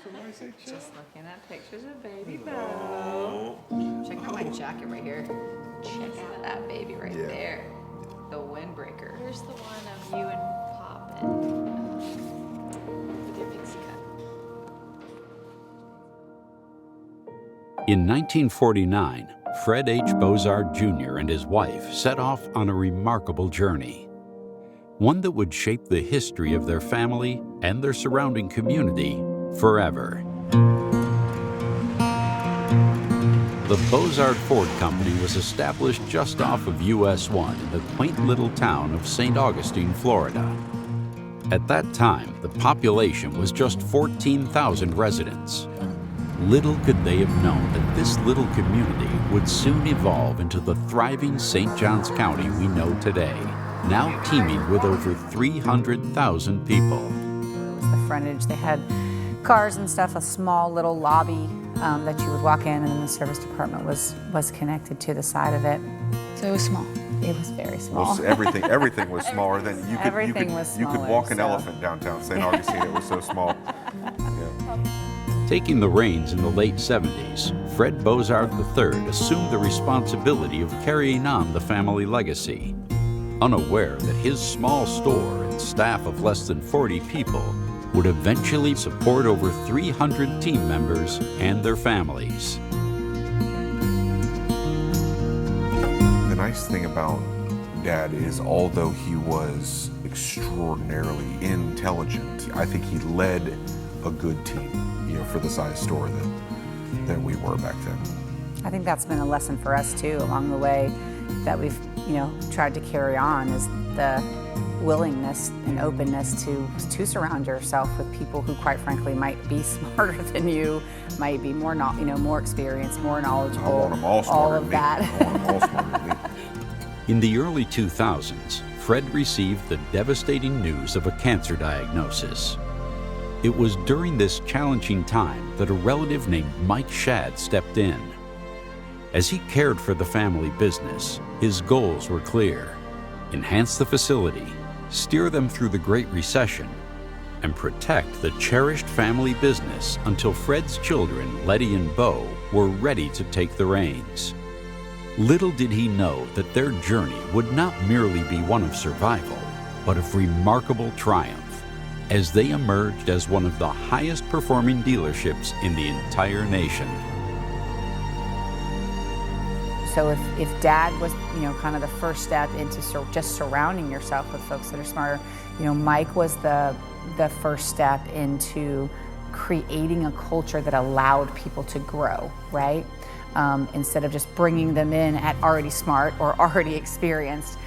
Somebody say Chuck. Just looking at pictures of baby Bo. Check out my jacket right here. Check out that baby right there. The windbreaker. Here's the one of you and Pop and with your pixie cut. In 1949, Fred H. Bozard Jr. and his wife set off on a remarkable journey, one that would shape the history of their family and their surrounding community forever. The Bozard Ford Company was established just off of US 1 in the quaint little town of St. Augustine, Florida. At that time, the population was just 14,000 residents. Little could they have known that this little community would soon evolve into the thriving St. Johns County we know today, now teeming with over 300,000 people. It was the frontage. They had cars and stuff, a small little lobby that you would walk in, and then the service department was connected to the side of it. So it was small. It was very small. Well, everything was smaller than you could. Everything was You could smaller, walk an so. elephant downtown St. Augustine. It was so small. Yeah. Taking the reins in the late 70s, Fred Bozard III assumed the responsibility of carrying on the family legacy, unaware that his small store and staff of less than 40 people would eventually support over 300 team members and their families. The nice thing about Dad is, although he was extraordinarily intelligent, I think he led a good team, for the size store that we were back then. I think that's been a lesson for us too along the way that we've, tried to carry on, is the willingness and openness to surround yourself with people who, quite frankly, might be smarter than you, might be more more experienced, more knowledgeable. I want them all smarter all of than that. Me. I want them all smarter than me. In the early 2000s, Fred received the devastating news of a cancer diagnosis. It was during this challenging time that a relative named Mike Shadd stepped in. As he cared for the family business, his goals were clear: enhance the facility, steer them through the Great Recession, and protect the cherished family business until Fred's children, Letty and Bo, were ready to take the reins. Little did he know that their journey would not merely be one of survival, but of remarkable triumph, as they emerged as one of the highest performing dealerships in the entire nation. So if Dad was, kind of the first step into just surrounding yourself with folks that are smarter, Mike was the first step into creating a culture that allowed people to grow, right? Instead of just bringing them in at already smart or already experienced.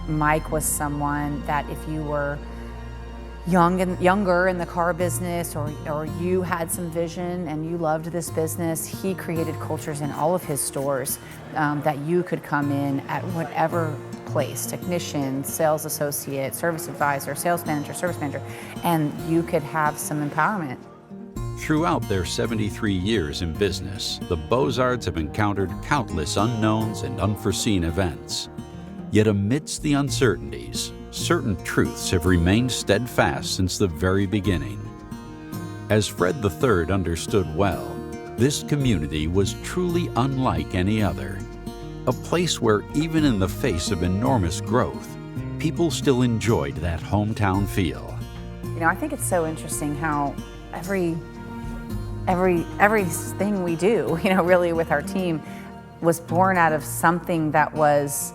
Mike was someone that if you were younger in the car business, or you had some vision and you loved this business, he created cultures in all of his stores that you could come in at whatever place, technician, sales associate, service advisor, sales manager, service manager, and you could have some empowerment. Throughout their 73 years in business, the Bozards have encountered countless unknowns and unforeseen events. Yet amidst the uncertainties, certain truths have remained steadfast since the very beginning. As Fred III understood well, this community was truly unlike any other. A place where, even in the face of enormous growth, people still enjoyed that hometown feel. I think it's so interesting how everything we do, really with our team, was born out of something that was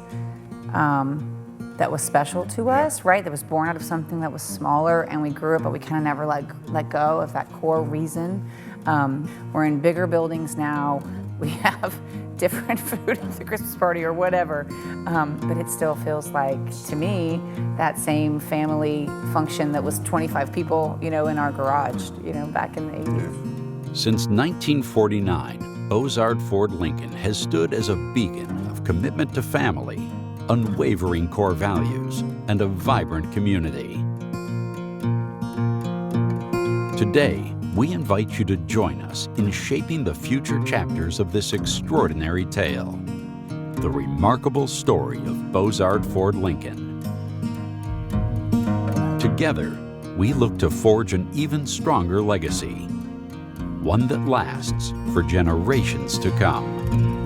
special to us, right? That was born out of something that was smaller, and we grew up, but we kind of never let go of that core reason. We're in bigger buildings now. We have different food at the Christmas party or whatever, but it still feels like, to me, that same family function that was 25 people, in our garage, back in the 80s. Since 1949, Bozard Ford Lincoln has stood as a beacon of commitment to family, unwavering core values, and a vibrant community. Today, we invite you to join us in shaping the future chapters of this extraordinary tale, the remarkable story of Bozard Ford Lincoln. Together, we look to forge an even stronger legacy, one that lasts for generations to come.